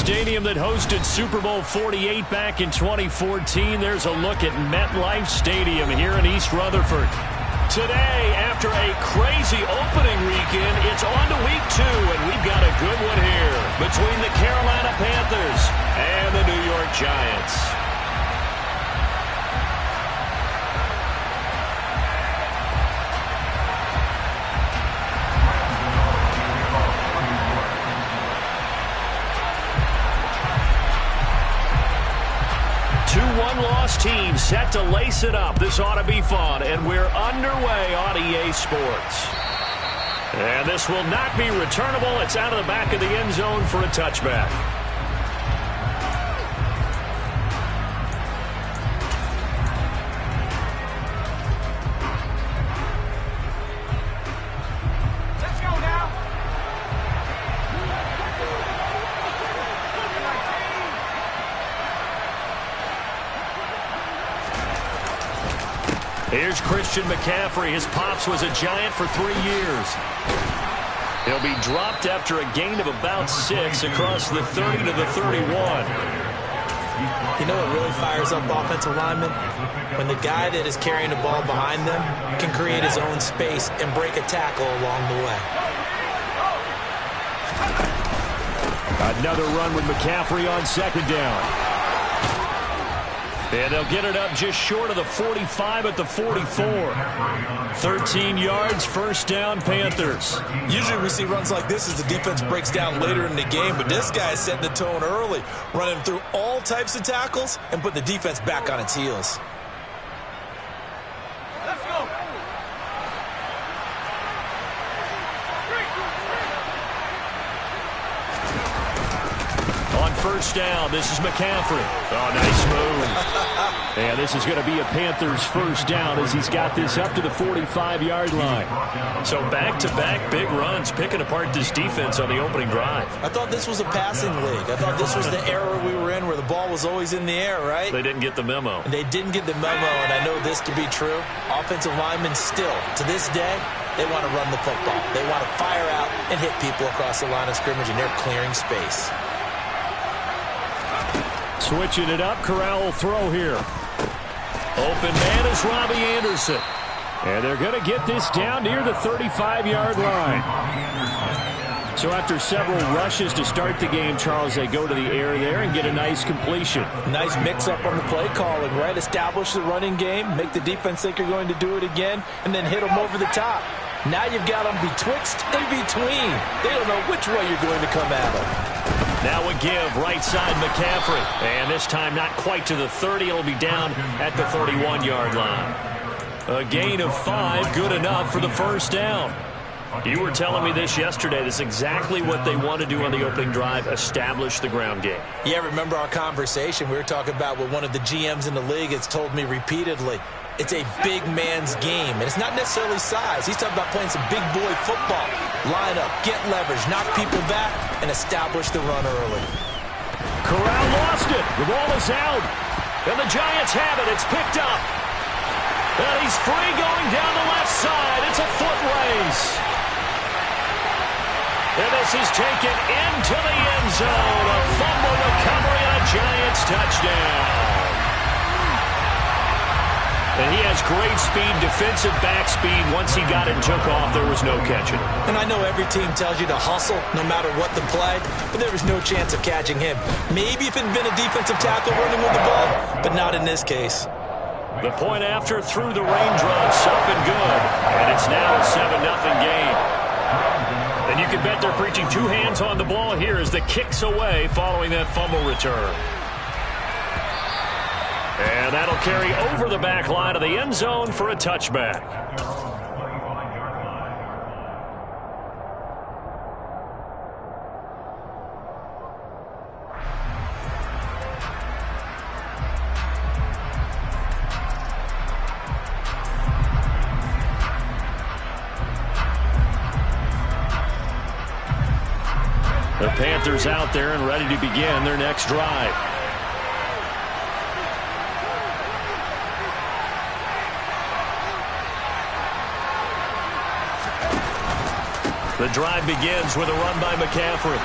stadium that hosted Super Bowl 48 back in 2014. There's a look at MetLife Stadium here in East Rutherford. Today, after a crazy opening weekend, it's on to week 2, and we've got a good one here between the Carolina Panthers and the New York Giants. One-loss team set to lace it up. This ought to be fun, and we're underway on EA Sports. And this will not be returnable. It's out of the back of the end zone for a touchback. Here's Christian McCaffrey. His pops was a Giant for 3 years. He'll be dropped after a gain of about 6 across the 30 to the 31. You know what really fires up offensive linemen? When the guy that is carrying the ball behind them can create his own space and break a tackle along the way. Another run with McCaffrey on second down. And they'll get it up just short of the 45 at the 44. 13 yards, first down, Panthers. Usually we see runs like this as the defense breaks down later in the game, but this guy is setting the tone early, running through all types of tackles and putting the defense back on its heels. First down, this is McCaffrey. Oh, nice move. And this is going to be a Panthers first down as he's got this up to the 45-yard line. So back-to-back big runs, picking apart this defense on the opening drive. I thought this was a passing league. I thought this was the era we were in where the ball was always in the air, right? They didn't get the memo. And they didn't get the memo, and I know this to be true. Offensive linemen still, to this day, they want to run the football. They want to fire out and hit people across the line of scrimmage, and they're clearing space. Switching it up, Corral will throw here. Open man is Robbie Anderson. And they're going to get this down near the 35-yard line. So after several rushes to start the game, Charles, they go to the air there and get a nice completion. Nice mix-up on the play calling, right? Establish the running game, make the defense think you're going to do it again, and then hit them over the top. Now you've got them betwixt and between. They don't know which way you're going to come at them. Now a give, right side McCaffrey. And this time not quite to the 30. It'll be down at the 31-yard line. A gain of 5, good enough for the first down. You were telling me this yesterday. This is exactly what they want to do on the opening drive, establish the ground game. Yeah, remember our conversation? We were talking about what one of the GMs in the league has told me repeatedly. It's a big man's game, and it's not necessarily size. He's talking about playing some big boy football. Line up, get leverage, knock people back, and establish the run early. Corral lost it. The ball is out. And the Giants have it. It's picked up. And he's free going down the left side. It's a foot race. And this is taken into the end zone. A fumble recovery and a Giants touchdown. And he has great speed, defensive back speed. Once he got it and took off, there was no catching. And I know every team tells you to hustle no matter what the play, but there was no chance of catching him. Maybe if it had been a defensive tackle running with the ball, but not in this case. The point after through the raindrops, up and good. And it's now a 7-0 game. And you can bet they're preaching 2 hands on the ball here as the kick's away following that fumble return. And that'll carry over the back line of the end zone for a touchback. The Panthers out there and ready to begin their next drive. The drive begins with a run by McCaffrey.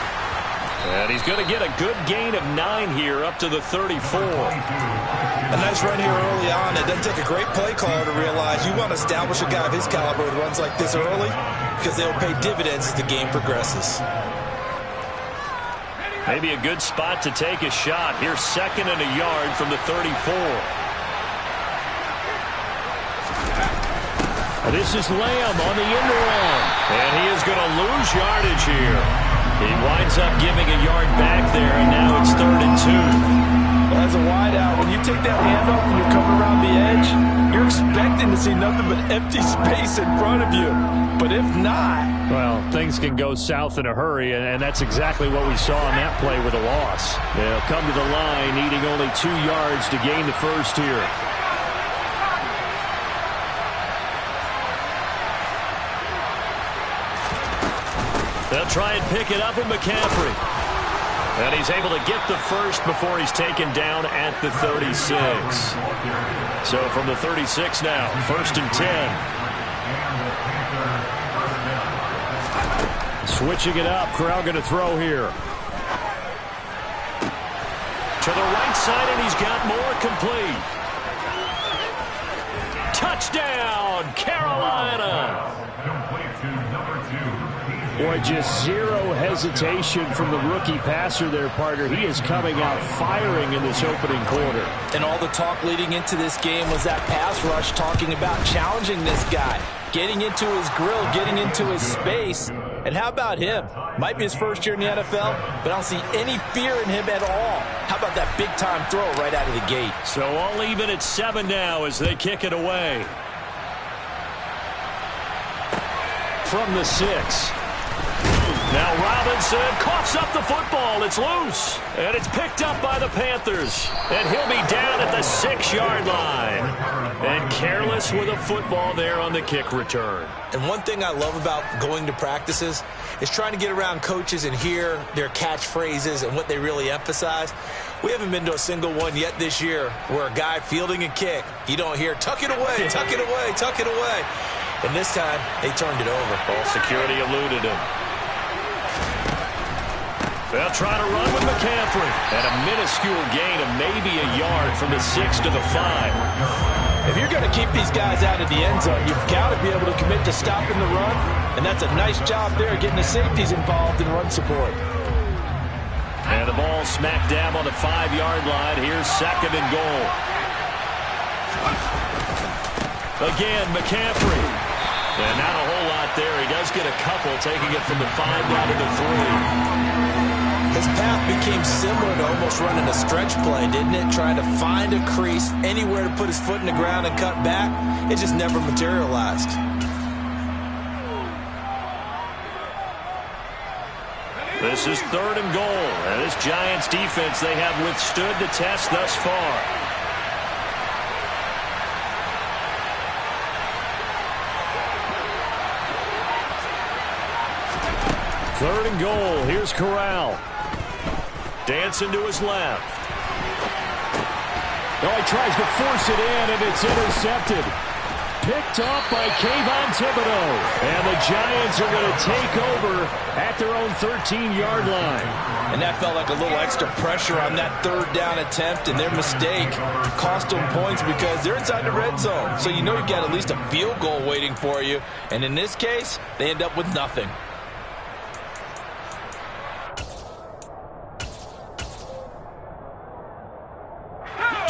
And he's going to get a good gain of 9 here up to the 34. A nice run here early on. It doesn't take a great play caller to realize you want to establish a guy of his caliber with runs like this early because they'll pay dividends as the game progresses. Maybe a good spot to take a shot. Here's 2nd and a yard from the 34. This is Lamb on the end run. And he is going to lose yardage here. He winds up giving a yard back there, and now it's 3rd and 2. Well, as a wideout, when you take that handoff and you're coming around the edge, you're expecting to see nothing but empty space in front of you. But if not... Well, things can go south in a hurry, and that's exactly what we saw on that play with a loss. They'll come to the line needing only 2 yards to gain the first here. They'll try and pick it up with McCaffrey. And he's able to get the first before he's taken down at the 36. So from the 36 now, 1st and 10. Switching it up. Corral going to throw here. To the right side, and he's got more complete. Touchdown, Carolina. Boy, just zero hesitation from the rookie passer there, partner. He is coming out firing in this opening quarter. And all the talk leading into this game was that pass rush talking about challenging this guy, getting into his grill, getting into his space. And how about him? Might be his first year in the NFL, but I don't see any fear in him at all. How about that big-time throw right out of the gate? So all even at 7 now as they kick it away. From the 6. Now Robinson coughs up the football. It's loose. And it's picked up by the Panthers. And he'll be down at the 6-yard line. And careless with a football there on the kick return. And one thing I love about going to practices is trying to get around coaches and hear their catchphrases and what they really emphasize. We haven't been to a single one yet this year where a guy fielding a kick, you don't hear, tuck it away, tuck it away, tuck it away. And this time, they turned it over. Ball security eluded him. They'll try to run with McCaffrey. And a minuscule gain of maybe a yard from the 6 to the 5. If you're going to keep these guys out of the end zone, you've got to be able to commit to stopping the run. And that's a nice job there, getting the safeties involved in run support. And the ball smack dab on the 5-yard line. Here's 2nd and goal. Again, McCaffrey. And not a whole lot there. He does get a couple, taking it from the 5 down to the 3. His path became similar to almost running a stretch play, didn't it? Trying to find a crease, anywhere to put his foot in the ground and cut back. It just never materialized. This is 3rd and goal. And this Giants defense, they have withstood the test thus far. Third and goal. Here's Corral. Dancing to his left. Oh, he tries to force it in, and it's intercepted. Picked up by Kayvon Thibodeau. And the Giants are going to take over at their own 13-yard line. And that felt like a little extra pressure on that 3rd down attempt, and their mistake cost them points because they're inside the red zone. So you know you've got at least a field goal waiting for you. And in this case, they end up with nothing.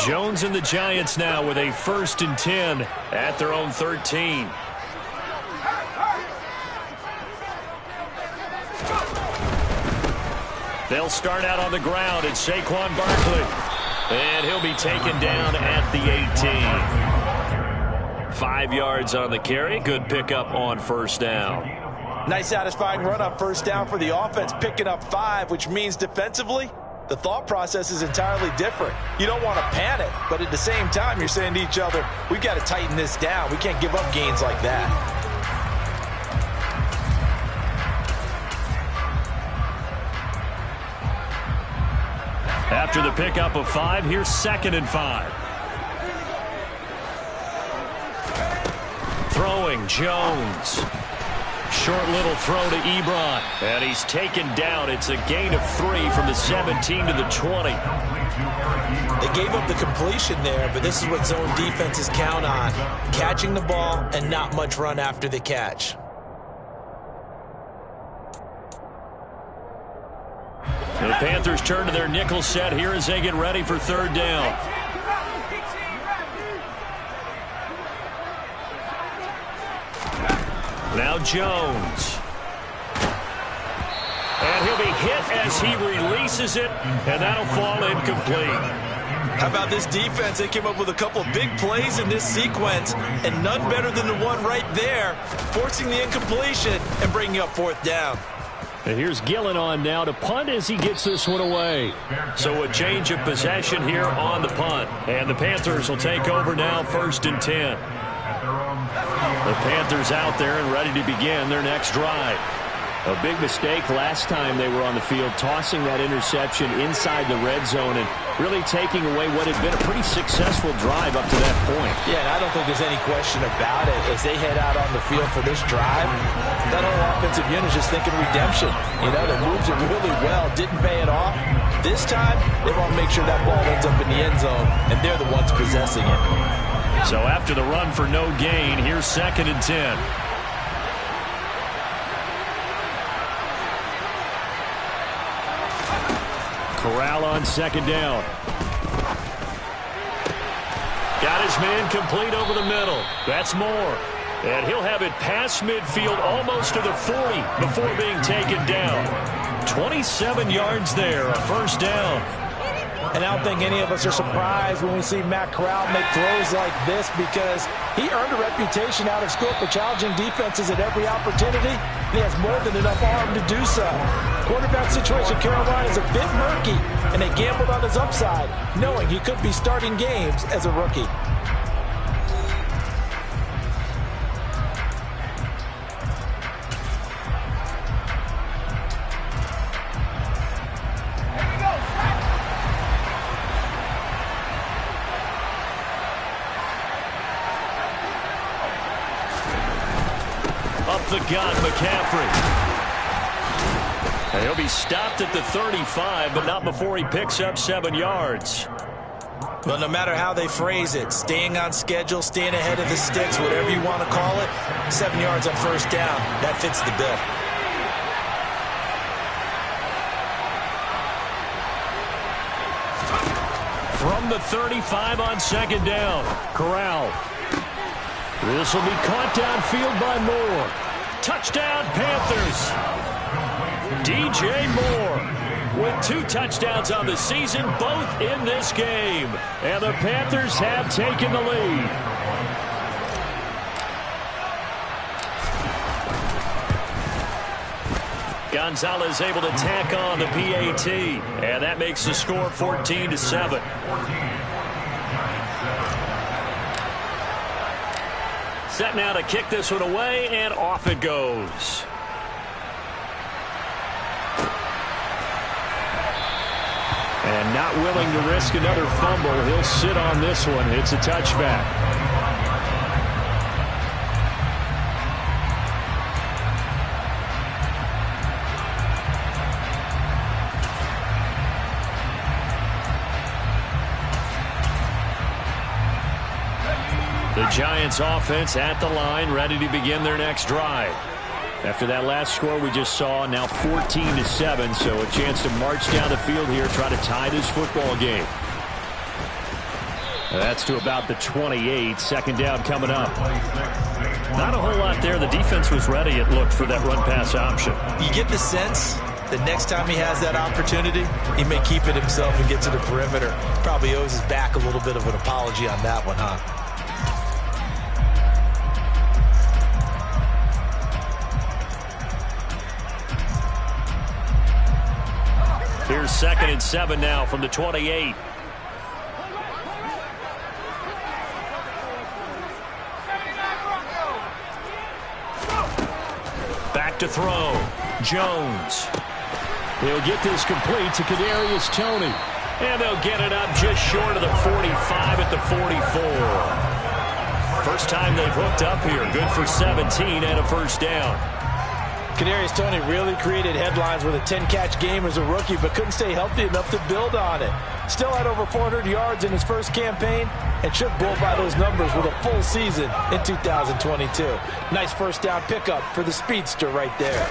Jones and the Giants now with a 1st and 10 at their own 13. They'll start out on the ground. It's Saquon Barkley. And he'll be taken down at the 18. 5 yards on the carry. Good pickup on 1st down. Nice satisfying run on 1st down for the offense, picking up 5, which means defensively, the thought process is entirely different. You don't want to panic, but at the same time, you're saying to each other, we've got to tighten this down. We can't give up gains like that. After the pickup of 5, here's 2nd and 5. Throwing Jones. short little throw to Ebron. And he's taken down. It's a gain of 3 from the 17 to the 20. They gave up the completion there, but this is what zone defenses count on. Catching the ball and not much run after the catch. The Panthers turn to their nickel set here as they get ready for third down. Now Jones. And he'll be hit as he releases it, and that'll fall incomplete. How about this defense? They came up with a couple of big plays in this sequence, and none better than the one right there, forcing the incompletion and bringing up fourth down. And here's Gillen on now to punt as he gets this one away. So a change of possession here on the punt. And the Panthers will take over now, 1st and 10. The Panthers out there and ready to begin their next drive. A big mistake last time they were on the field, tossing that interception inside the red zone and really taking away what had been a pretty successful drive up to that point. Yeah, and I don't think there's any question about it. As they head out on the field for this drive, that whole offensive unit is just thinking redemption. You know, they moved it really well, didn't pay it off. This time, they want to make sure that ball ends up in the end zone, and they're the ones possessing it. So after the run for no gain, here's 2nd and 10. Corral on 2nd down. Got his man complete over the middle. That's Moore. And he'll have it past midfield almost to the 40 before being taken down. 27 yards there, a 1st down. And I don't think any of us are surprised when we see Matt Corral make throws like this, because he earned a reputation out of school for challenging defenses at every opportunity. And he has more than enough arm to do so. Quarterback situation, Carolina is a bit murky, and they gambled on his upside, knowing he could be starting games as a rookie. The gun, McCaffrey. And he'll be stopped at the 35, but not before he picks up 7 yards. Well, no matter how they phrase it, staying on schedule, staying ahead of the sticks, whatever you want to call it, 7 yards on 1st down, that fits the bill. From the 35 on 2nd down, Corral. This will be caught downfield by Moore. Touchdown, Panthers. DJ Moore with 2 touchdowns on the season, both in this game. And the Panthers have taken the lead. Gonzalez able to tack on the PAT. And that makes the score 14-7. Set now to kick this one away, and off it goes. And not willing to risk another fumble, he'll sit on this one. It's a touchback. The Giants offense at the line, ready to begin their next drive. After that last score we just saw, now 14-7, so a chance to march down the field here, try to tie this football game. That's to about the 28. 2nd down coming up. Not a whole lot there. The defense was ready, it looked, for that run-pass option. You get the sense that next time he has that opportunity, he may keep it himself and get to the perimeter. Probably owes his back a little bit of an apology on that one, huh? Here's 2nd and 7 now from the 28. Back to throw. Jones. He'll get this complete to Kadarius Toney. And they'll get it up just short of the 45 at the 44. First time they've hooked up here. Good for 17 and a 1st down. Kadarius Toney really created headlines with a 10-catch game as a rookie, but couldn't stay healthy enough to build on it. Still had over 400 yards in his first campaign and should blow by those numbers with a full season in 2022. Nice first down pickup for the speedster right there.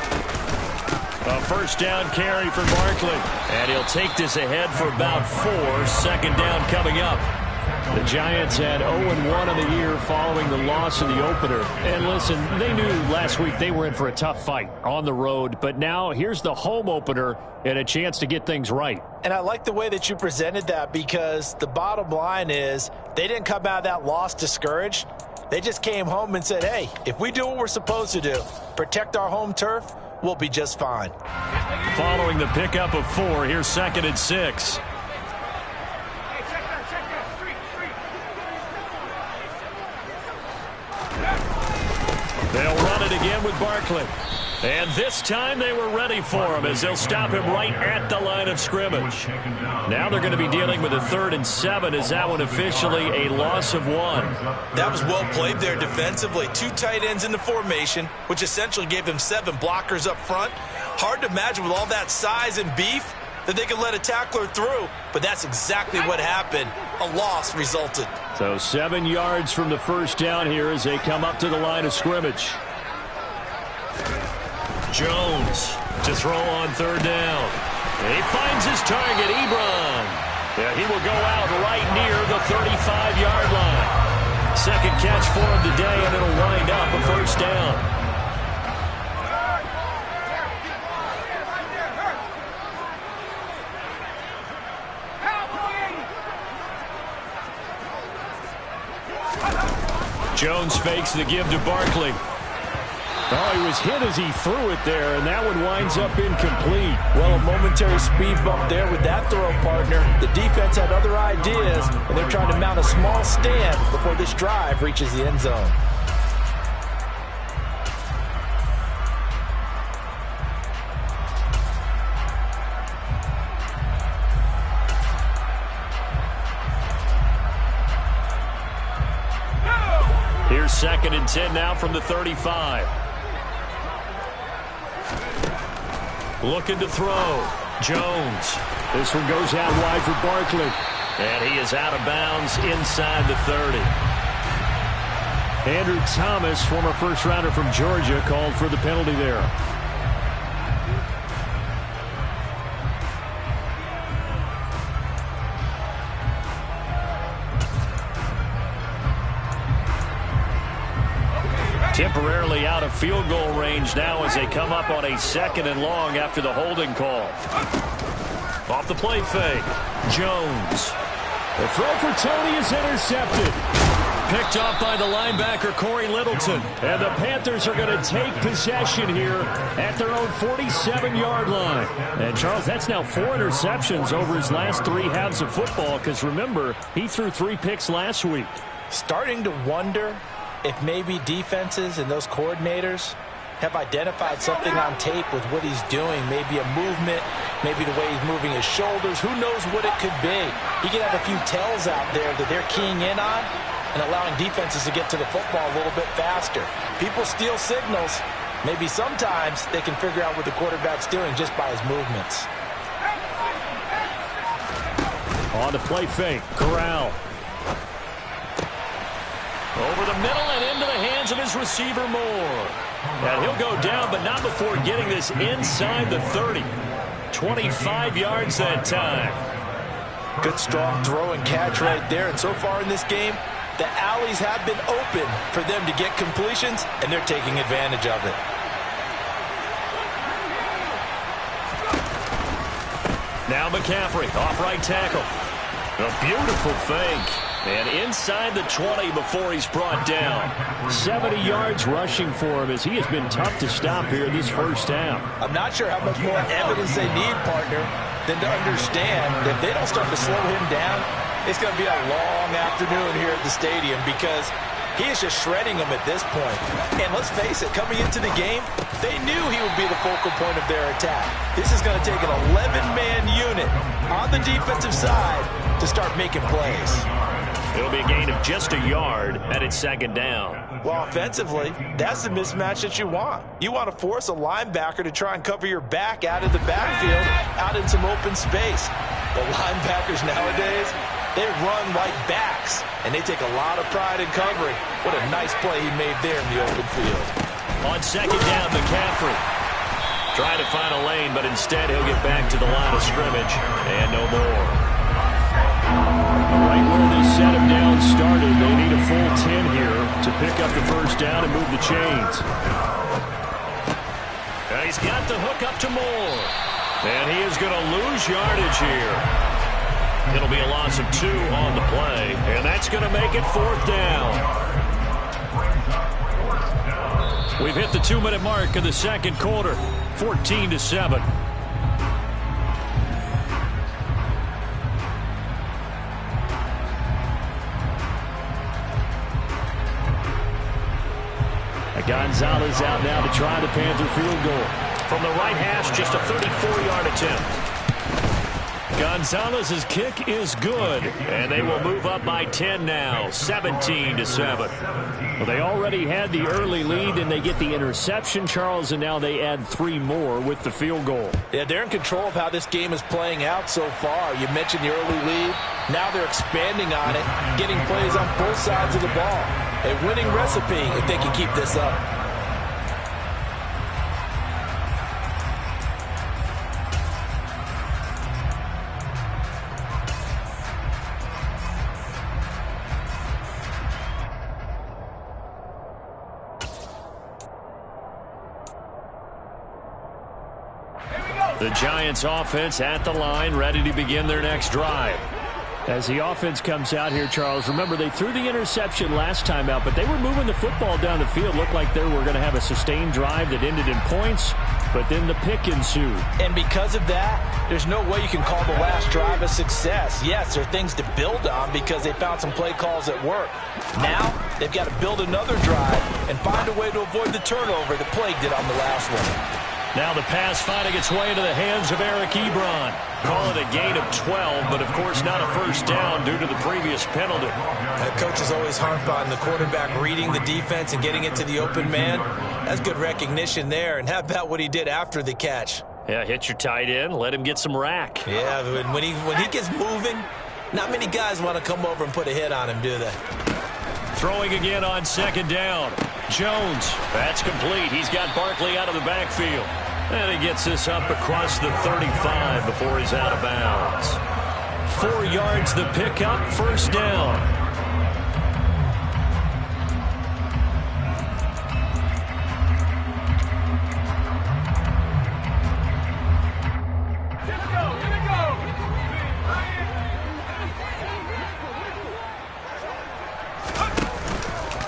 A first down carry for Barkley. And he'll take this ahead for about 4. Second down coming up. The Giants had 0-1 on the year following the loss in the opener. And listen, they knew last week they were in for a tough fight on the road. But now here's the home opener and a chance to get things right. And I like the way that you presented that, because the bottom line is they didn't come out of that loss discouraged. They just came home and said, hey, if we do what we're supposed to do, protect our home turf, we'll be just fine. Following the pickup of 4, here's 2nd and 6. They'll run it again with Barkley. And this time they were ready for him as they'll stop him right at the line of scrimmage. Now they're going to be dealing with a 3rd and 7 as that one officially a loss of 1. That was well played there defensively. 2 tight ends in the formation, which essentially gave them 7 blockers up front. Hard to imagine with all that size and beef that they could let a tackler through, but that's exactly what happened. A loss resulted. So 7 yards from the first down here as they come up to the line of scrimmage. Jones to throw on 3rd down. He finds his target, Ebron. Yeah, he will go out right near the 35-yard line. Second catch for him today, and it'll wind up a first down. Jones fakes the give to Barkley. Oh, he was hit as he threw it there, and that one winds up incomplete. Well, a momentary speed bump there with that throw, partner. The defense had other ideas, and they're trying to mount a small stand before this drive reaches the end zone. Here's 2nd and 10 now from the 35. Looking to throw. Jones. This one goes out wide for Barkley. And he is out of bounds inside the 30. Andrew Thomas, former first-rounder from Georgia, called for the penalty there. Temporarily out of field goal range now as they come up on a 2nd and long after the holding call. Off the play fake. Jones. The throw for Toney is intercepted. Picked off by the linebacker, Corey Littleton. And the Panthers are going to take possession here at their own 47-yard line. And, Charles, that's now 4 interceptions over his last 3 halves of football, because, remember, he threw 3 picks last week. Starting to wonder if maybe defenses and those coordinators have identified something on tape with what he's doing. Maybe a movement, maybe the way he's moving his shoulders. Who knows what it could be? He could have a few tells out there that they're keying in on and allowing defenses to get to the football a little bit faster. People steal signals. Maybe sometimes they can figure out what the quarterback's doing just by his movements. On the play fake, Corral. Over the middle and into the hands of his receiver, Moore. And he'll go down, but not before getting this inside the 30. 25 yards that time. Good, strong throw and catch right there. And so far in this game, the alleys have been open for them to get completions, and they're taking advantage of it. Now McCaffrey, off right tackle. A beautiful fake. And inside the 20 before he's brought down. 70 yards rushing for him as he has been tough to stop here this first half. I'm not sure how much more evidence they need, partner, than to understand that if they don't start to slow him down, it's going to be a long afternoon here at the stadium, because he is just shredding them at this point. And let's face it, coming into the game, they knew he would be the focal point of their attack. This is going to take an 11-man unit on the defensive side to start making plays. It'll be a gain of just a yard, and it's second down. Well, offensively, that's the mismatch that you want. You want to force a linebacker to try and cover your back out of the backfield, out in some open space. The linebackers nowadays, they run like backs, and they take a lot of pride in covering. What a nice play he made there in the open field. On second down, McCaffrey trying to find a lane, but instead he'll get back to the line of scrimmage, and no more. Right where they set him down started, they need a full 10 here to pick up the first down and move the chains. And he's got the hook up to Moore. And he is going to lose yardage here. It'll be a loss of 2 on the play, and that's going to make it fourth down. We've hit the 2-minute mark of the second quarter, 14-7. Gonzalez out now to try the Panther field goal. From the right hash, just a 34-yard attempt. Gonzalez's kick is good, and they will move up by 10 now, 17-7. Well, they already had the early lead, and they get the interception, Charles, and now they add 3 more with the field goal. Yeah, they're in control of how this game is playing out so far. You mentioned the early lead. Now they're expanding on it, getting plays on both sides of the ball. A winning recipe if they can keep this up. The Giants offense at the line, ready to begin their next drive. As the offense comes out here, Charles, remember they threw the interception last time out, but they were moving the football down the field. Looked like they were going to have a sustained drive that ended in points, but then the pick ensued. And because of that, there's no way you can call the last drive a success. Yes, there are things to build on because they found some play calls that work. Now, they've got to build another drive and find a way to avoid the turnover that plagued it on the last one. Now the pass finding its way into the hands of Eric Ebron. Call it a gain of 12, but of course not a first down due to the previous penalty. Coaches always harp on the quarterback reading the defense and getting it to the open man. That's good recognition there. And how about what he did after the catch? Yeah, hit your tight end, let him get some rack. Yeah, when he gets moving, not many guys want to come over and put a hit on him, do they? Throwing again on second down. Jones, that's complete. He's got Barkley out of the backfield. And he gets this up across the 35 before he's out of bounds. 4 yards the pickup, first down.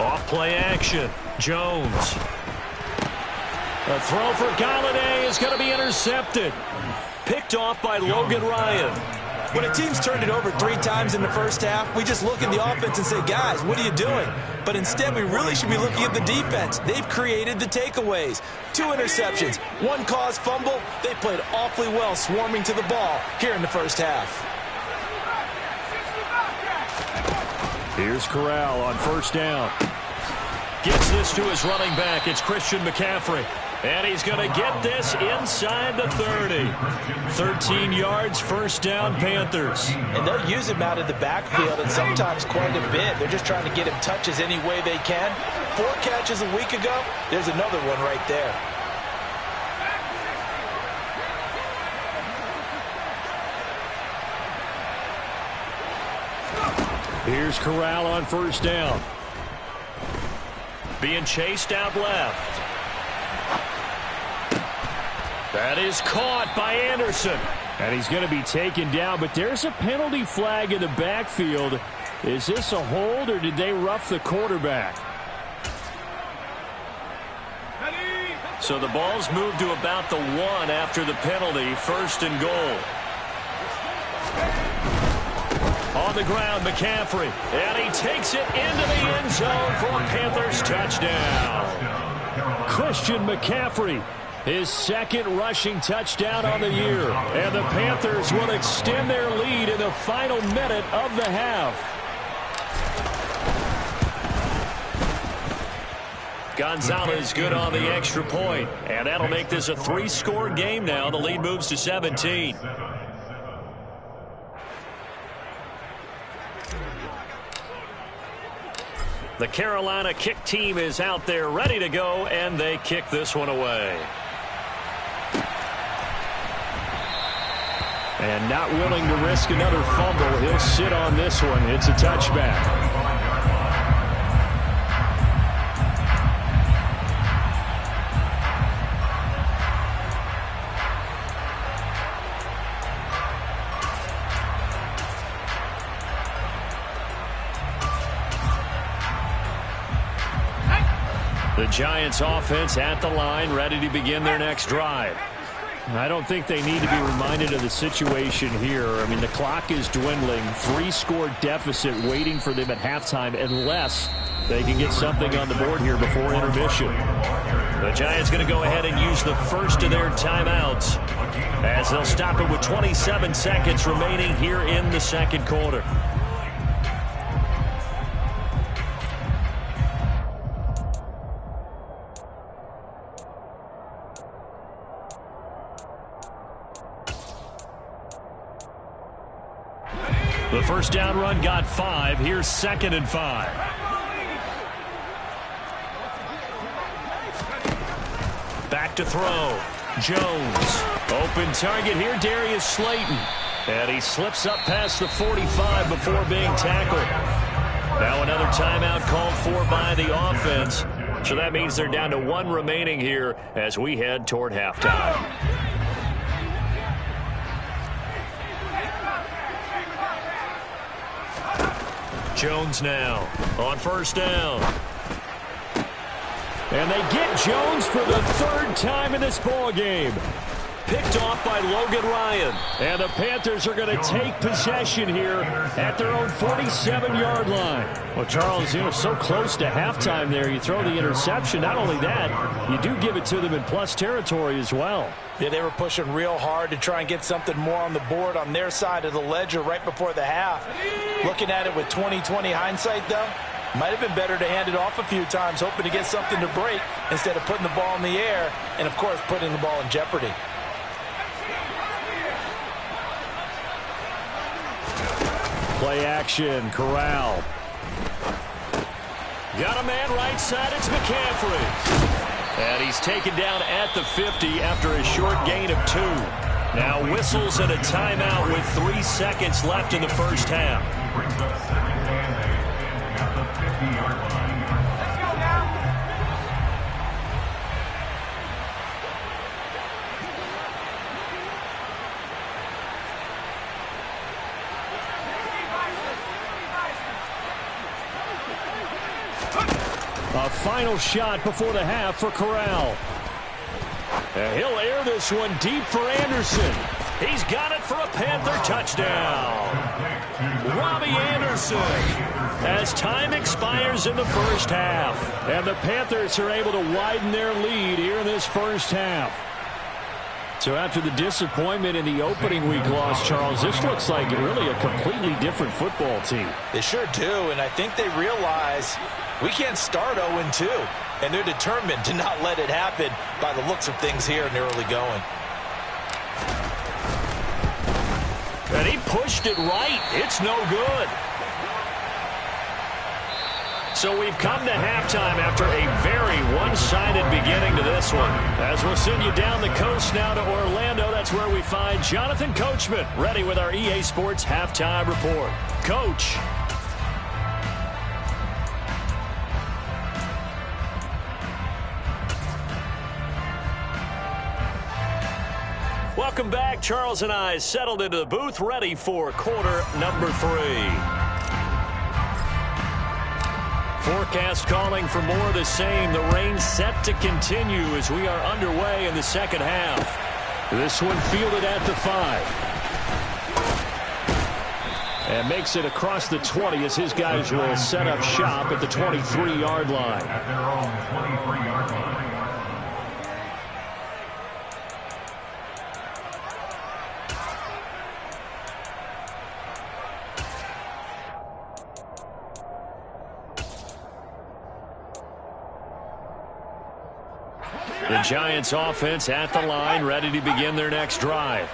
Off play action. Jones. A throw for Galladay is going to be intercepted. Picked off by Logan Ryan. When a team's turned it over 3 times in the first half, we just look at the offense and say, guys, what are you doing? But instead, we really should be looking at the defense. They've created the takeaways. 2 interceptions, 1 caused fumble. They played awfully well swarming to the ball here in the first half. Here's Corral on first down. Gets this to his running back. It's Christian McCaffrey. And he's going to get this inside the 30. 13 yards, first down, Panthers. And they'll use him out of the backfield and sometimes quite a bit. They're just trying to get him touches any way they can. 4 catches a week ago. There's another one right there. Here's Corral on first down. Being chased out left. That is caught by Anderson. And he's going to be taken down, but there's a penalty flag in the backfield. Is this a hold, or did they rough the quarterback? So the ball's moved to about the 1 after the penalty, first and goal. On the ground, McCaffrey. And he takes it into the end zone for a Panthers touchdown. Christian McCaffrey, his 2nd rushing touchdown on the year. And the Panthers will extend their lead in the final minute of the half. Gonzalez good on the extra point, and that'll make this a 3-score game now. The lead moves to 17. The Carolina kick team is out there ready to go, and they kick this one away. And not willing to risk another fumble, he'll sit on this one. It's a touchback. The Giants offense at the line, ready to begin their next drive. I don't think they need to be reminded of the situation here. I mean, the clock is dwindling. 3-score deficit waiting for them at halftime unless they can get something on the board here before intermission. The Giants going to go ahead and use the first of their timeouts as they'll stop it with 27 seconds remaining here in the second quarter. The first down run got 5. Here's 2nd and 5. Back to throw. Jones. Open target here, Darius Slayton. And he slips up past the 45 before being tackled. Now another timeout called for by the offense. So that means they're down to 1 remaining here as we head toward halftime. Jones now on first down. And they get Jones for the 3rd time in this ball game. Picked off by Logan Ryan. And the Panthers are going to take possession here at their own 47-yard line. Well, Charles, so close to halftime there. You throw the interception. Not only that, you do give it to them in plus territory as well. Yeah, they were pushing real hard to try and get something more on the board on their side of the ledger right before the half. Looking at it with 20/20 hindsight, though, might have been better to hand it off a few times, hoping to get something to break instead of putting the ball in the air and, of course, putting the ball in jeopardy. Play action, Corral. Got a man right side, it's McCaffrey. And he's taken down at the 50 after a short gain of 2. Now whistles and a timeout with 3 seconds left in the first half. A final shot before the half for Corral. And he'll air this one deep for Anderson. He's got it for a Panther touchdown. Robbie Anderson as time expires in the first half. And the Panthers are able to widen their lead here in this first half. So after the disappointment in the opening week loss, Charles, this looks like really a completely different football team. They sure do, and I think they realize we can't start 0-2, and they're determined to not let it happen by the looks of things here in the early going. And he pushed it right. It's no good. So we've come to halftime after a very one-sided beginning to this one. As we'll send you down the coast now to Orlando, that's where we find Jonathan Coachman ready with our EA Sports Halftime Report. Coach. Welcome back. Charles and I settled into the booth, ready for quarter number 3. Forecast calling for more of the same. The rain set to continue as we are underway in the second half. This one fielded at the 5. And makes it across the 20 as his guys will set up shop at the 23-yard line. At their own 23-yard line. The Giants offense at the line, ready to begin their next drive.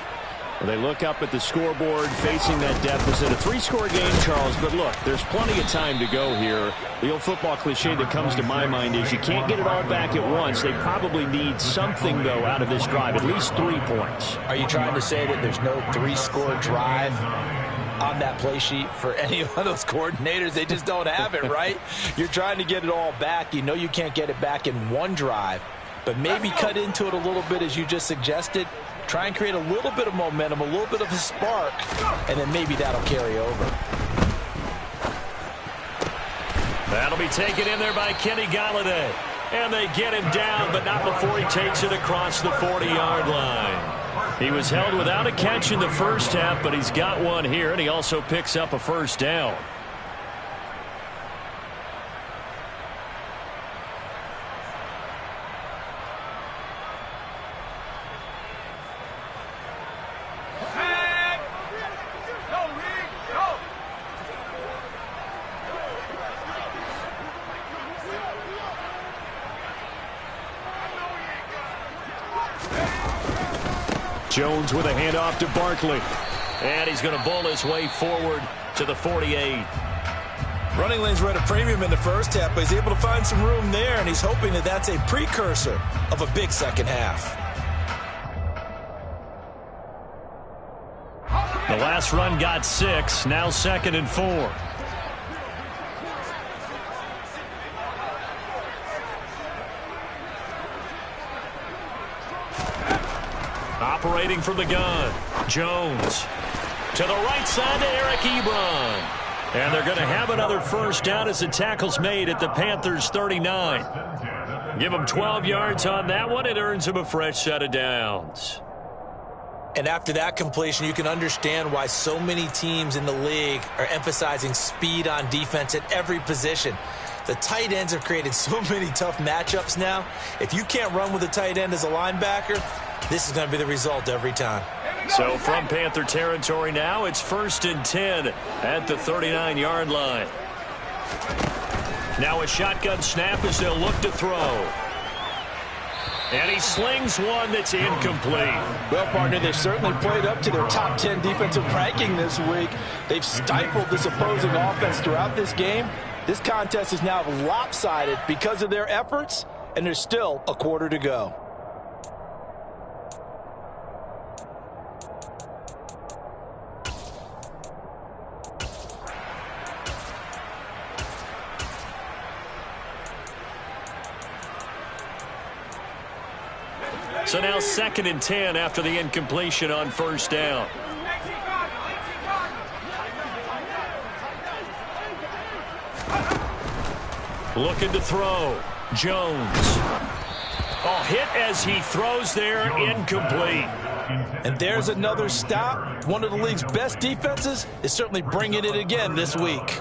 They look up at the scoreboard, facing that deficit. A 3-score game, Charles, but look, there's plenty of time to go here. The old football cliche that comes to my mind is you can't get it all back at once. They probably need something, though, out of this drive, at least 3 points. Are you trying to say that there's no 3-score drive on that play sheet for any of those coordinators? They just don't have it, right? You're trying to get it all back. You know you can't get it back in one drive, but maybe cut into it a little bit as you just suggested. Try and create a little bit of momentum, a little bit of a spark, and then maybe that'll carry over. That'll be taken in there by Kenny Golladay. And they get him down, but not before he takes it across the 40-yard line. He was held without a catch in the first half, but he's got one here, and he also picks up a first down. Jones with a handoff to Barkley. And he's going to bowl his way forward to the 48. Running lanes were at a premium in the first half, but he's able to find some room there, and he's hoping that that's a precursor of a big second half. The last run got 6, now 2nd and 4. Operating from the gun, Jones. To the right side to Eric Ebron. And they're going to have another first down as the tackle's made at the Panthers' 39. Give them 12 yards on that one. It earns them a fresh set of downs. And after that completion, you can understand why so many teams in the league are emphasizing speed on defense at every position. The tight ends have created so many tough matchups now. If you can't run with a tight end as a linebacker, this is going to be the result every time. So from Panther territory now, it's 1st and 10 at the 39-yard line. Now a shotgun snap as they'll look to throw. And he slings one that's incomplete. Well, partner, they've certainly played up to their top 10 defensive ranking this week. They've stifled this opposing offense throughout this game. This contest is now lopsided because of their efforts, and there's still a quarter to go. So now 2nd and 10 after the incompletion on first down. Looking to throw. Jones. Oh, hit as he throws there, incomplete. And there's another stop. One of the league's best defenses is certainly bringing it again this week.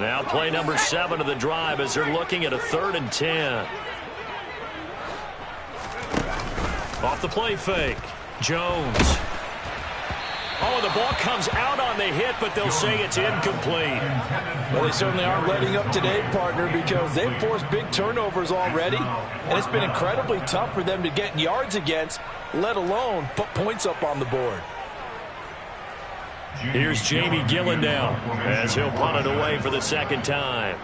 Now play number 7 of the drive as they're looking at a 3rd and 10. Off the play fake. Jones. Oh, the ball comes out on the hit, but they'll say it's incomplete. Well, they certainly aren't letting up today, partner, because they've forced big turnovers already, and it's been incredibly tough for them to get yards against, let alone put points up on the board. Here's Jamie Gillen now as he'll punt it away for the 2nd time.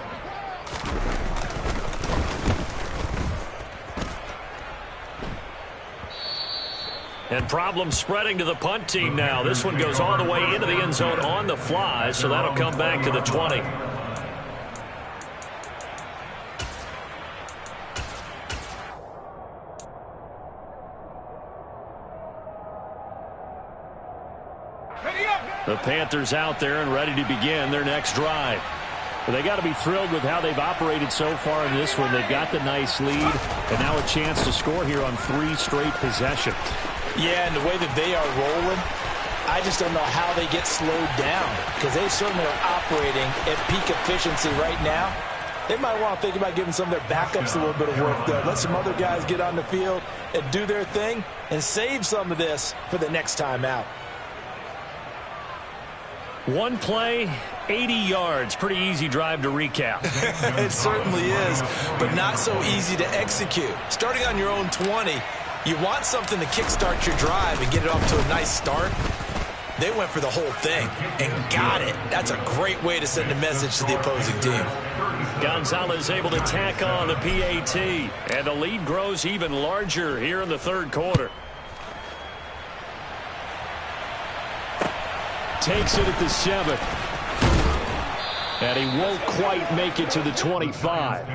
And problems spreading to the punt team now. This one goes all the way into the end zone on the fly, so that'll come back to the 20. The Panthers out there and ready to begin their next drive. But they got to be thrilled with how they've operated so far in this one. They've got the nice lead, and now a chance to score here on 3 straight possessions. Yeah, and the way that they are rolling, I just don't know how they get slowed down, because they certainly are operating at peak efficiency right now. They might want to think about giving some of their backups a little bit of work, though. Let some other guys get on the field and do their thing and save some of this for the next time out. One play, 80 yards. Pretty easy drive to recap. It certainly is, but not so easy to execute. Starting on your own 20, you want something to kickstart your drive and get it off to a nice start. They went for the whole thing and got it. That's a great way to send a message to the opposing team. Gonzalez able to tack on the PAT, and the lead grows even larger here in the third quarter. Takes it at the 7. And he won't quite make it to the 25.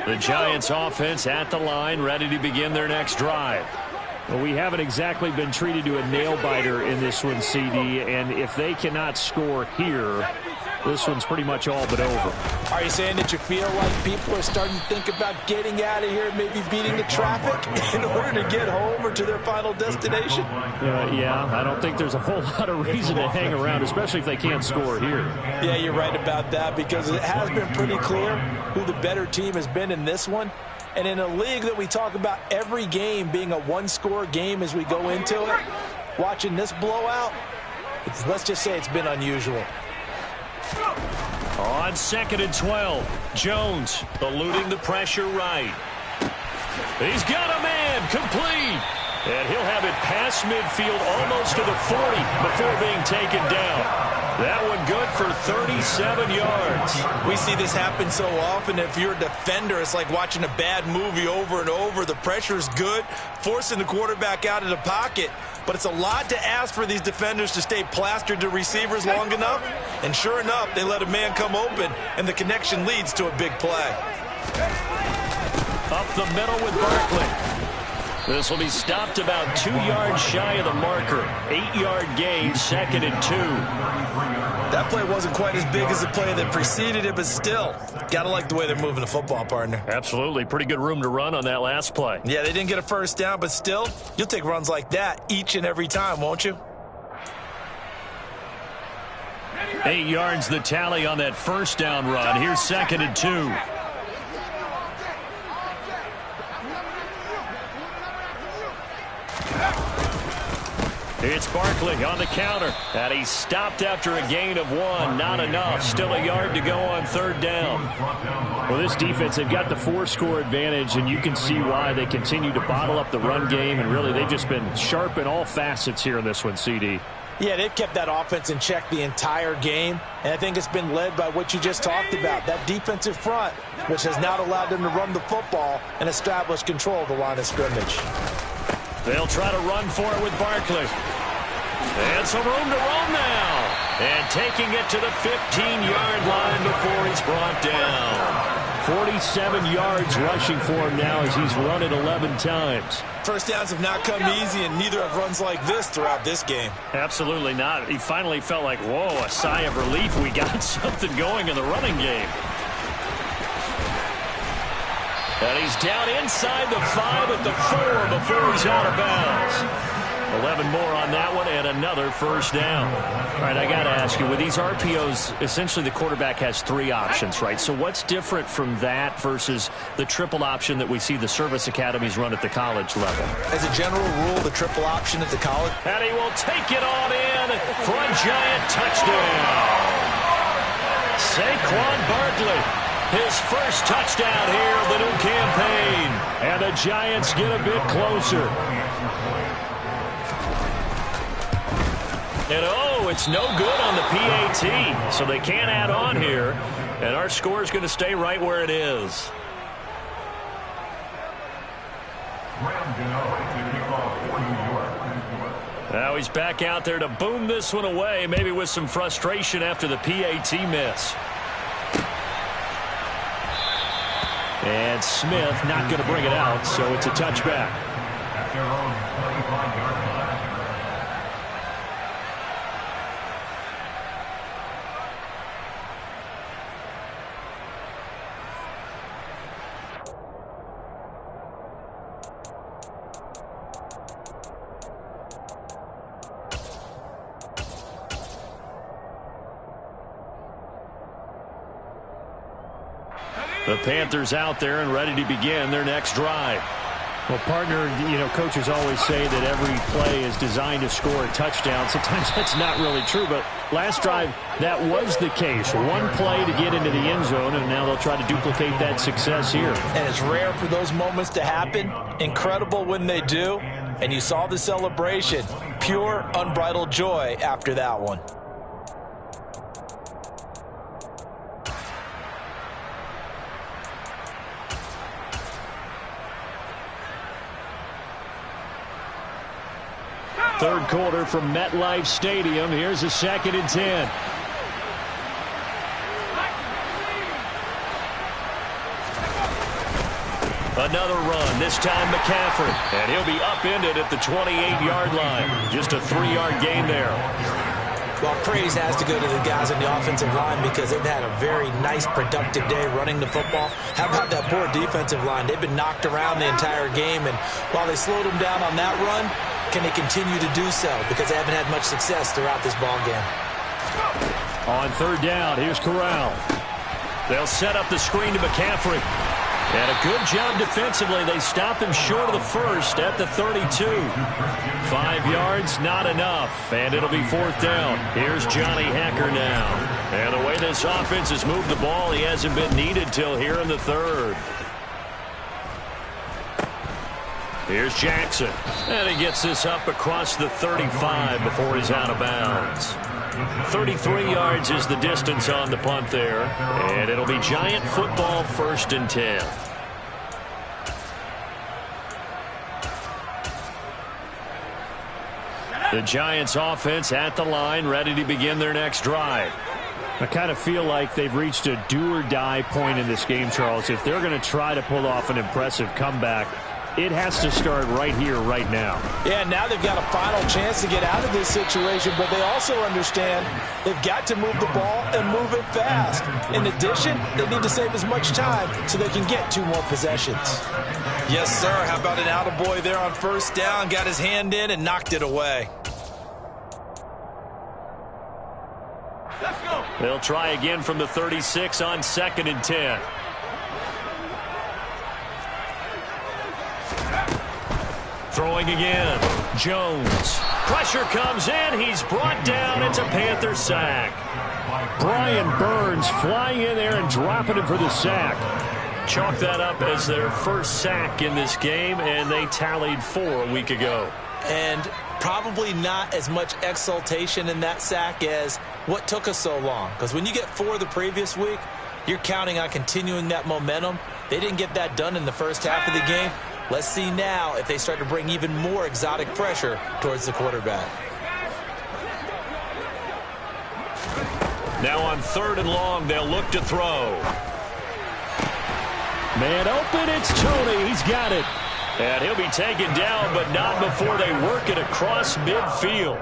The Giants offense at the line, ready to begin their next drive. Well, we haven't exactly been treated to a nail-biter in this one, CD, and if they cannot score here, this one's pretty much all but over. Are you saying that you feel like people are starting to think about getting out of here and maybe beating the traffic in order to get home or to their final destination? Yeah, I don't think there's a whole lot of reason to hang around, especially if they can't score here. Yeah, you're right about that, because it has been pretty clear who the better team has been in this one. And in a league that we talk about every game being a one-score game as we go into it, watching this blowout, let's just say it's been unusual. On 2nd and 12, Jones eluding the pressure right. He's got a man, complete. And he'll have it past midfield almost to the 40 before being taken down. That one good for 37 yards. We see this happen so often. If you're a defender, it's like watching a bad movie over and over. The pressure's good, forcing the quarterback out of the pocket. But it's a lot to ask for these defenders to stay plastered to receivers long enough. And sure enough, they let a man come open, and the connection leads to a big play. Up the middle with Barkley. This will be stopped about 2 yards shy of the marker. 8-yard gain, 2nd and 2. That play wasn't quite as big as the play that preceded it, but still, gotta like the way they're moving the football, partner. Absolutely. Pretty good room to run on that last play. Yeah, they didn't get a first down, but still, you'll take runs like that each and every time, won't you? 8 yards the tally on that first down run. Here's 2nd and 2. It's Barkley on the counter, and he's stopped after a gain of 1. Not enough. Still a yard to go on 3rd down. Well, this defense, they've got the 4-score advantage, and you can see why they continue to bottle up the run game, and really they've just been sharp in all facets here in this one, CD. Yeah, they've kept that offense in check the entire game, and I think it's been led by what you just talked about, that defensive front, which has now allowed them to run the football and establish control of the line of scrimmage. They'll try to run for it with Barkley. And some room to roam now. And taking it to the 15-yard line before he's brought down. 47 yards rushing for him now as he's run it 11 times. First downs have not come easy, and neither have runs like this throughout this game. Absolutely not. He finally felt like, whoa, a sigh of relief. We got something going in the running game. And he's down inside the 5 at the 4 before he's out of bounds. 11 more on that one and another first down. All right, I got to ask you, with these RPOs, essentially the quarterback has 3 options, right? So what's different from that versus the triple option that we see the service academies run at the college level? As a general rule, the triple option at the college. And he will take it on in for a Giant touchdown. Saquon Barkley. His first touchdown here of the new campaign. And the Giants get a bit closer. And oh, it's no good on the PAT. So they can't add on here. And our score is going to stay right where it is. Now he's back out there to boom this one away, maybe with some frustration after the PAT miss. And Smith not going to bring it out, so it's a touchback. The Panthers out there and ready to begin their next drive. Well, partner, coaches always say that every play is designed to score a touchdown. Sometimes that's not really true, but last drive, that was the case. One play to get into the end zone, and now they'll try to duplicate that success here. And it's rare for those moments to happen. Incredible when they do. And you saw the celebration. Pure, unbridled joy after that one. Third quarter from MetLife Stadium. Here's a 2nd and 10. Another run, this time McCaffrey. And he'll be upended at the 28-yard line. Just a 3-yard gain there. Well, praise has to go to the guys on the offensive line because they've had a very nice, productive day running the football. How about that poor defensive line? They've been knocked around the entire game, and while they slowed them down on that run, can they continue to do so? Because they haven't had much success throughout this ball game. On 3rd down, here's Corral. They'll set up the screen to McCaffrey. And a good job defensively. They stop him short of the first at the 32. 5 yards, not enough. And it'll be 4th down. Here's Johnny Hacker now. And the way this offense has moved the ball, he hasn't been needed till here in the 3rd. Here's Jackson. And he gets this up across the 35 before he's out of bounds. 33 yards is the distance on the punt there. And it'll be Giant football, 1st and 10. The Giants offense at the line, ready to begin their next drive. I kind of feel like they've reached a do-or-die point in this game, Charles. If they're going to try to pull off an impressive comeback, it has to start right here, right now. Yeah, now they've got a final chance to get out of this situation, but they also understand they've got to move the ball and move it fast. In addition, they need to save as much time so they can get 2 more possessions. Yes, sir. How about an attaboy there on 1st down? Got his hand in and knocked it away. Let's go. They'll try again from the 36 on 2nd and 10. Throwing again. Jones. Pressure comes in. He's brought down. It's a Panther sack. Brian Burns flying in there and dropping him for the sack. Chalk that up as their first sack in this game, and they tallied 4 a week ago. And probably not as much exultation in that sack as what took us so long. Because when you get 4 the previous week, you're counting on continuing that momentum. They didn't get that done in the first half of the game. Let's see now if they start to bring even more exotic pressure towards the quarterback. Now on 3rd and long, they'll look to throw. Man open, it's Tony. He's got it. And he'll be taken down, but not before they work it across midfield.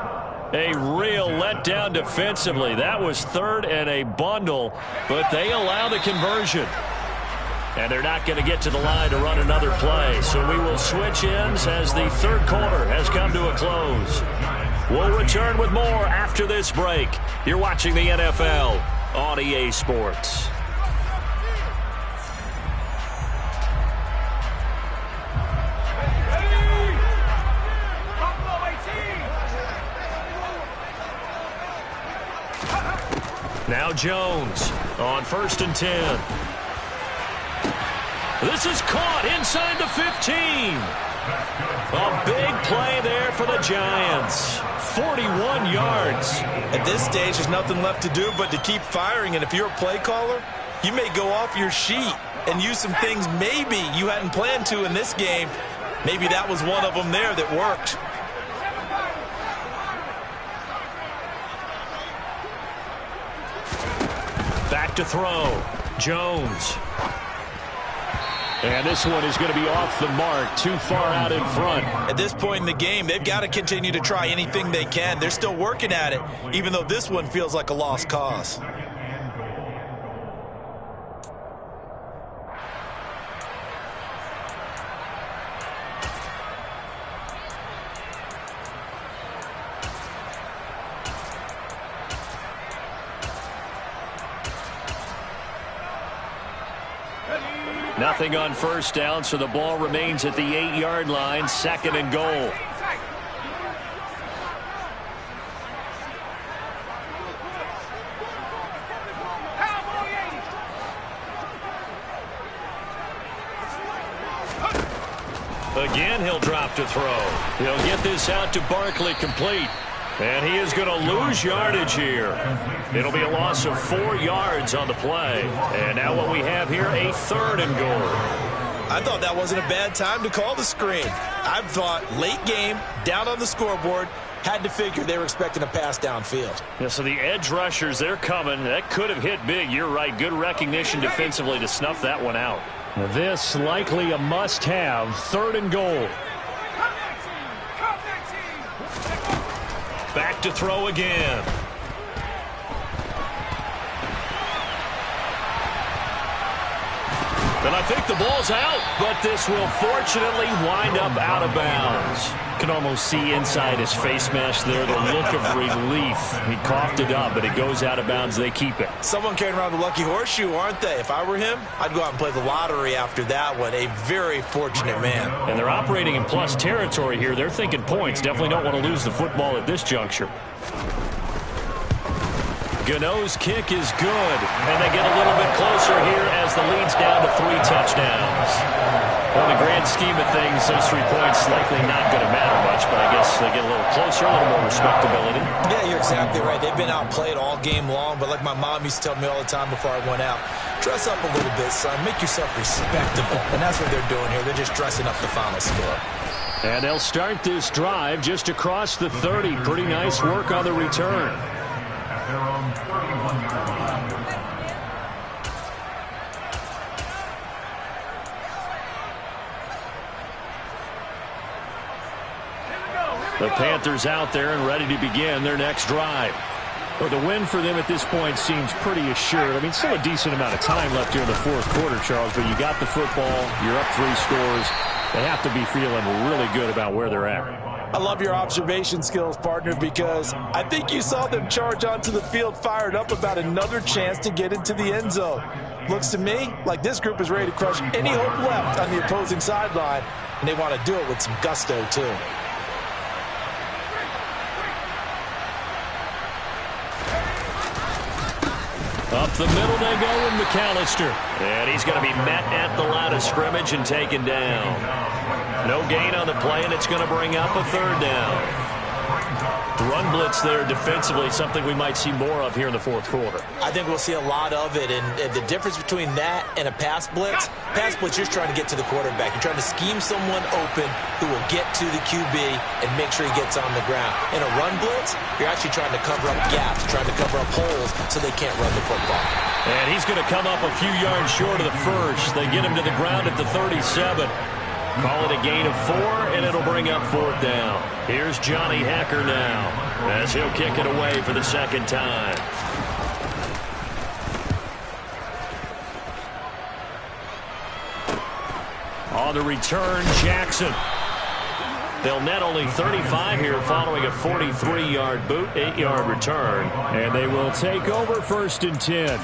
A real letdown defensively. That was 3rd and a bundle, but they allow the conversion. And they're not going to get to the line to run another play. So we will switch ends as the 3rd quarter has come to a close. We'll return with more after this break. You're watching the NFL on EA Sports. Now Jones on 1st and 10. This is caught inside the 15. A big play there for the Giants. 41 yards. At this stage, there's nothing left to do but to keep firing. And if you're a play caller, you may go off your sheet and use some things maybe you hadn't planned to in this game. Maybe that was one of them there that worked. Back to throw. Jones. And this one is going to be off the mark, too far out in front. At this point in the game, they've got to continue to try anything they can. They're still working at it, even though this one feels like a lost cause. Nothing on first down, so the ball remains at the 8-yard line, 2nd and goal. Again, he'll drop to throw. He'll get this out to Barkley, complete. And he is going to lose yardage here. It'll be a loss of 4 yards on the play. And now what we have here, a 3rd and goal. I thought that wasn't a bad time to call the screen. I thought late game, down on the scoreboard, had to figure they were expecting a pass downfield. Yeah, so the edge rushers, they're coming. That could have hit big. You're right. Good recognition defensively to snuff that one out. This likely a must-have, 3rd and goal. Back to throw again. And I think the ball's out, but this will fortunately wind up out of bounds. Can almost see inside his face mask there, the look of relief. He coughed it up, but it goes out of bounds. They keep it. Someone carrying around the lucky horseshoe, aren't they? If I were him, I'd go out and play the lottery after that one. A very fortunate man. And they're operating in plus territory here. They're thinking points. Definitely don't want to lose the football at this juncture. Gano's kick is good, and they get a little bit closer here as the lead's down to 3 touchdowns. Well, in the grand scheme of things, those 3 points likely not going to matter much, but I guess they get a little closer, a little more respectability. Yeah, you're exactly right. They've been outplayed all game long, but like my mom used to tell me all the time before I went out, dress up a little bit, son. Make yourself respectable. And that's what they're doing here. They're just dressing up the final score. And they'll start this drive just across the 30. Pretty nice work on the return. The Panthers out there and ready to begin their next drive. Well, the win for them at this point seems pretty assured. I mean, still a decent amount of time left here in the 4th quarter, Charles, but you got the football, you're up 3 scores. They have to be feeling really good about where they're at. I love your observation skills, partner, because I think you saw them charge onto the field fired up about another chance to get into the end zone. Looks to me like this group is ready to crush any hope left on the opposing sideline, and they want to do it with some gusto, too. Up the middle they go with McAllister. And he's going to be met at the line of scrimmage and taken down. No gain on the play, and it's going to bring up a 3rd down. Run blitz there defensively, something we might see more of here in the 4th quarter. I think we'll see a lot of it, and the difference between that and a pass blitz, you're trying to get to the quarterback. You're trying to scheme someone open who will get to the QB and make sure he gets on the ground. In a run blitz, you're actually trying to cover up gaps, trying to cover up holes so they can't run the football. And he's going to come up a few yards short of the first. They get him to the ground at the 37. Call it a gain of 4, and it'll bring up 4th down. Here's Johnny Hacker now as he'll kick it away for the 2nd time. On the return, Jackson. They'll net only 35 here following a 43-yard boot, 8-yard return. And they will take over 1st and 10.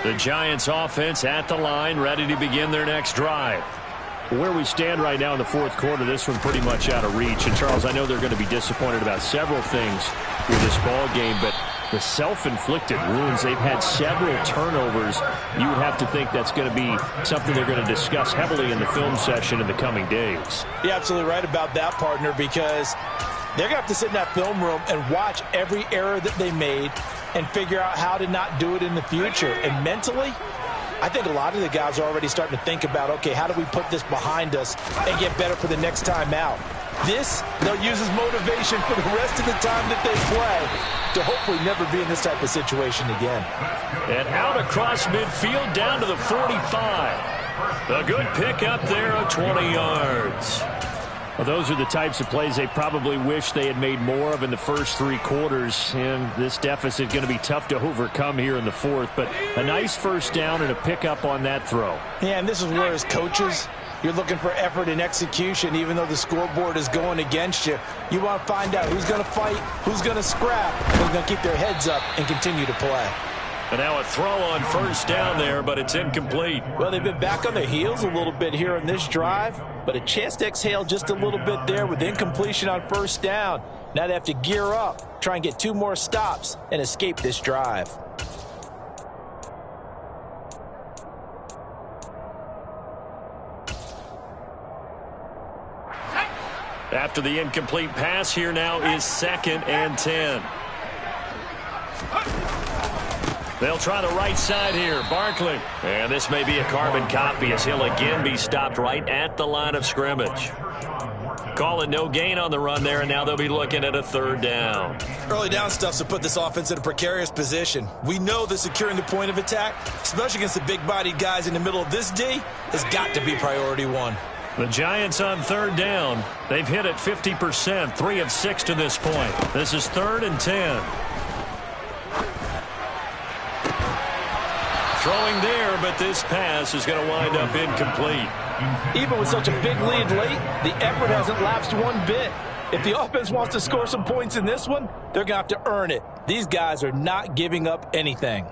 The Giants offense at the line, ready to begin their next drive. Where we stand right now in the 4th quarter, this one pretty much out of reach. And, Charles, I know they're going to be disappointed about several things with this ball game, but the self-inflicted wounds, they've had several turnovers. You would have to think that's going to be something they're going to discuss heavily in the film session in the coming days. You're absolutely right about that, partner, because they're going to have to sit in that film room and watch every error that they made and figure out how to not do it in the future. And mentally, I think a lot of the guys are already starting to think about, okay, how do we put this behind us and get better for the next time out? This, they'll use as motivation for the rest of the time that they play to hopefully never be in this type of situation again. And out across midfield down to the 45. A good pick up there of 20 yards. Well, those are the types of plays they probably wish they had made more of in the first 3 quarters. And this deficit going to be tough to overcome here in the fourth. But a nice first down and a pickup on that throw. Yeah, and this is where as coaches, you're looking for effort and execution. Even though the scoreboard is going against you, you want to find out who's going to fight, who's going to scrap, and who's going to keep their heads up and continue to play. And now a throw on first down there, but it's incomplete. Well, they've been back on their heels a little bit here in this drive, but a chance to exhale just a little bit there with incompletion on first down. Now they have to gear up, try and get 2 more stops, and escape this drive. After the incomplete pass, here now is 2nd and 10. They'll try the right side here. Barkley. And this may be a carbon copy as he'll again be stopped right at the line of scrimmage. Call it no gain on the run there, and now they'll be looking at a 3rd down. Early down stuff to put this offense in a precarious position. We know that securing the point of attack, especially against the big-bodied guys in the middle of this D, has got to be priority 1. The Giants on 3rd down. They've hit it 50%, 3 of 6 to this point. This is 3rd and 10. Throwing there, but this pass is going to wind up incomplete. Even with such a big lead late, the effort hasn't lapsed one bit. If the offense wants to score some points in this one, they're going to have to earn it. These guys are not giving up anything.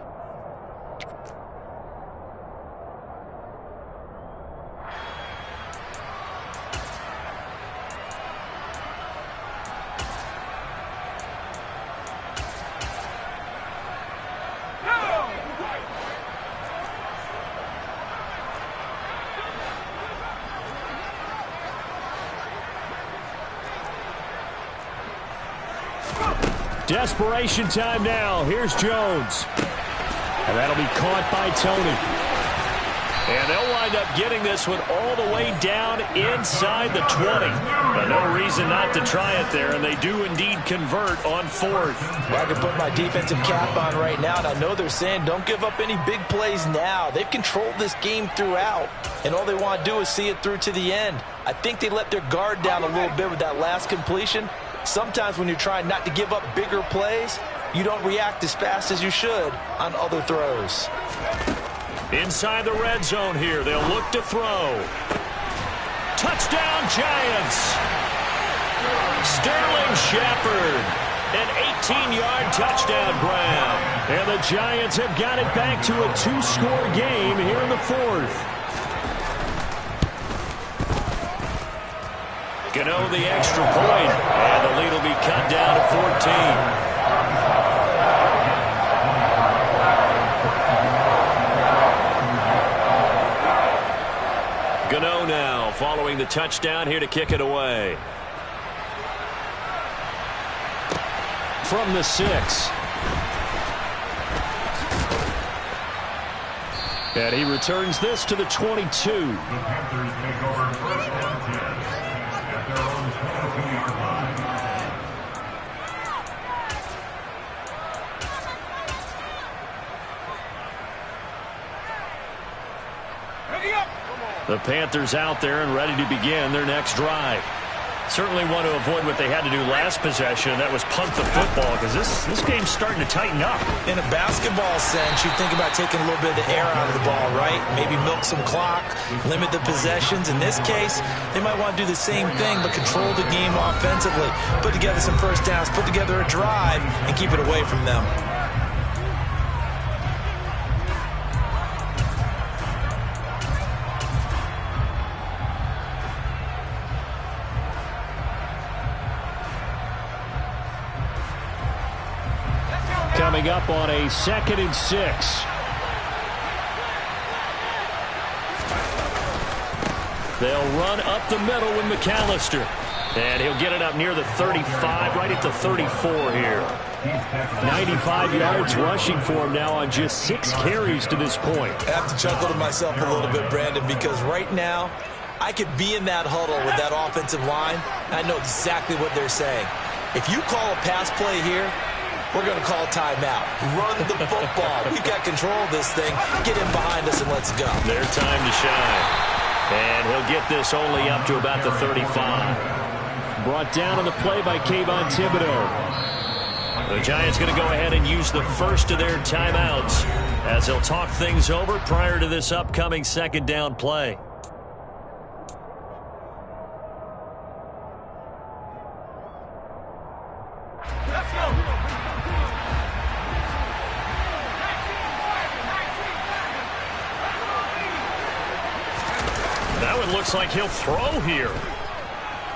Desperation time now. Here's Jones. And that'll be caught by Tony. And they'll wind up getting this one all the way down inside the 20. But no reason not to try it there, and they do indeed convert on 4th. Well, I can put my defensive cap on right now, and I know they're saying don't give up any big plays now. They've controlled this game throughout, and all they want to do is see it through to the end. I think they let their guard down a little bit with that last completion. Sometimes when you're trying not to give up bigger plays, you don't react as fast as you should on other throws. Inside the red zone here, they'll look to throw. Touchdown, Giants! Sterling Shepard, an 18-yard touchdown grab. And the Giants have got it back to a 2-score game here in the 4th. Gano the extra point, and the lead will be cut down to 14. Gano now following the touchdown here to kick it away. From the 6. And he returns this to the 22. The Panthers out there and ready to begin their next drive. Certainly want to avoid what they had to do last possession, and that was punt the football, because this game's starting to tighten up. In a basketball sense, you think about taking a little bit of the air out of the ball, right? Maybe milk some clock, limit the possessions. In this case, they might want to do the same thing, but control the game offensively. Put together some first downs, put together a drive, and keep it away from them. Coming up on a 2nd and 6. They'll run up the middle with McAllister. And he'll get it up near the 35, right at the 34 here. 95 yards rushing for him now on just 6 carries to this point. I have to chuckle to myself a little bit, Brandon, because right now I could be in that huddle with that offensive line, and I know exactly what they're saying. If you call a pass play here, we're going to call timeout. Run the football. We've got control of this thing. Get in behind us and let's go. Their time to shine. And he'll get this only up to about the 35. Brought down on the play by Kayvon Thibodeau. The Giants going to go ahead and use the first of their timeouts as they'll talk things over prior to this upcoming second down play. That one looks like he'll throw here.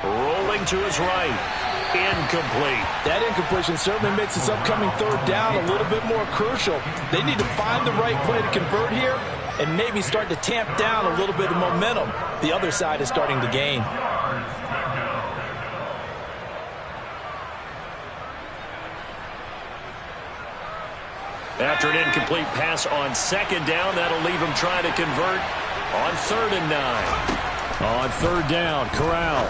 Rolling to his right. Incomplete. That incompletion certainly makes this upcoming third down a little bit more crucial. They need to find the right play to convert here and maybe start to tamp down a little bit of momentum. The other side is starting to gain. After an incomplete pass on second down, that'll leave him trying to convert on 3rd and 9. On 3rd down, Corral.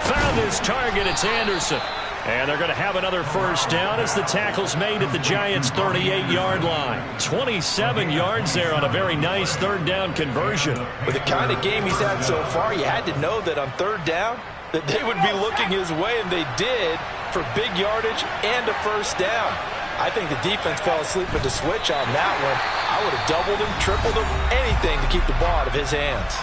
Found his target. It's Anderson. And they're going to have another first down as the tackle's made at the Giants' 38-yard line. 27 yards there on a very nice 3rd down conversion. With the kind of game he's had so far, you had to know that on 3rd down that they would be looking his way, and they did, for big yardage and a first down. I think the defense fell asleep with the switch on that one. I would have doubled him, tripled him, anything to keep the ball out of his hands.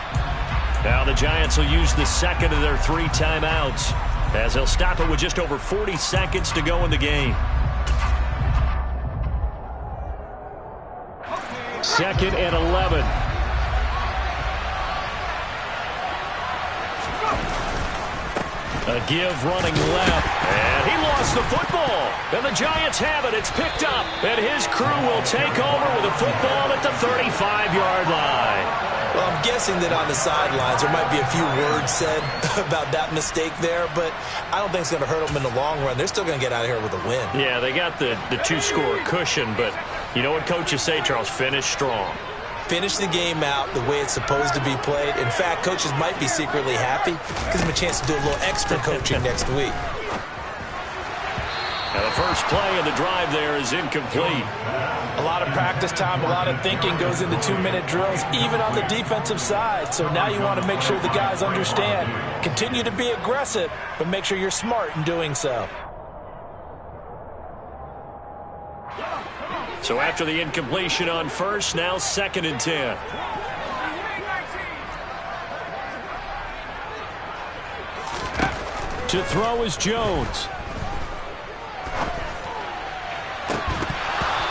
Now the Giants will use the second of their 3 timeouts as they'll stop it with just over 40 seconds to go in the game. 2nd and 11. A give running left. And he lost the football. And the Giants have it. It's picked up. And his crew will take over with a football at the 35-yard line. Well, I'm guessing that on the sidelines there might be a few words said about that mistake there, but I don't think it's going to hurt them in the long run. They're still going to get out of here with a win. Yeah, they got the 2-score cushion, but you know what coaches say, Charles? Finish strong. Finish the game out the way it's supposed to be played. In fact, coaches might be secretly happy. Gives them a chance to do a little extra coaching next week. Now the first play of the drive there is incomplete. A lot of practice time, a lot of thinking goes into 2-minute drills, even on the defensive side. So now you want to make sure the guys understand. Continue to be aggressive, but make sure you're smart in doing so. So after the incompletion on first, now 2nd and 10. To throw is Jones.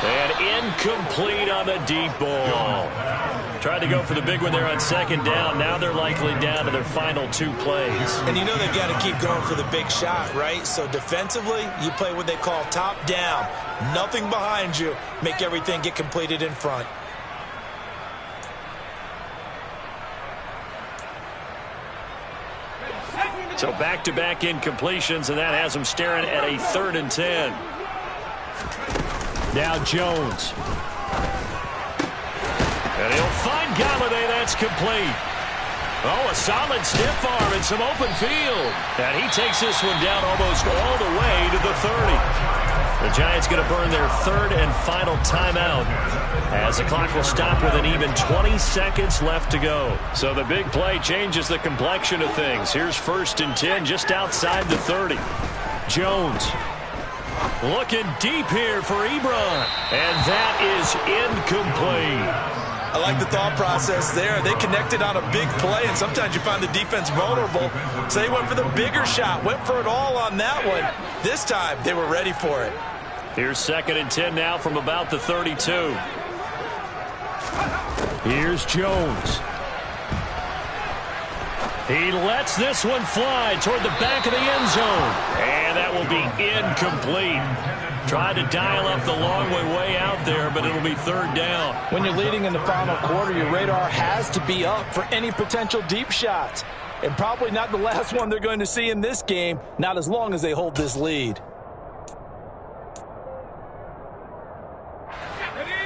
And incomplete on the deep ball. Tried to go for the big one there on 2nd down. Now they're likely down to their final 2 plays. And you know they've got to keep going for the big shot, right? So defensively, you play what they call top down. Nothing behind you. Make everything get completed in front. So back-to-back incompletions, and that has them staring at a 3rd and 10. Now Jones. And he'll find Galladay. That's complete. Oh, a solid stiff arm and some open field. And he takes this one down almost all the way to the 30. The Giants going to burn their 3rd and final timeout as the clock will stop with an even 20 seconds left to go. So the big play changes the complexion of things. Here's 1st and 10 just outside the 30. Jones. Looking deep here for Ebron. And that is incomplete. I like the thought process there. They connected on a big play, and sometimes you find the defense vulnerable. So they went for the bigger shot, went for it all on that one. This time, they were ready for it. Here's 2nd and 10 now from about the 32. Here's Jones. He lets this one fly toward the back of the end zone. And that will be incomplete. Tried to dial up the long way out there, but it'll be 3rd down. When you're leading in the final quarter, your radar has to be up for any potential deep shots. And probably not the last one they're going to see in this game, not as long as they hold this lead.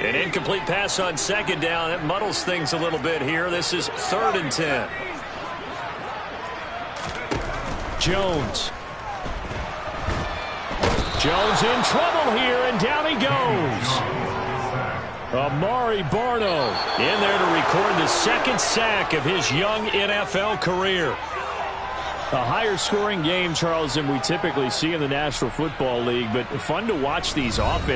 An incomplete pass on 2nd down. That muddles things a little bit here. This is 3rd and 10. Jones. Jones in trouble here, and down he goes. Amari Barno in there to record the second sack of his young NFL career. A higher scoring game, Charles, than we typically see in the National Football League, but fun to watch these offenses.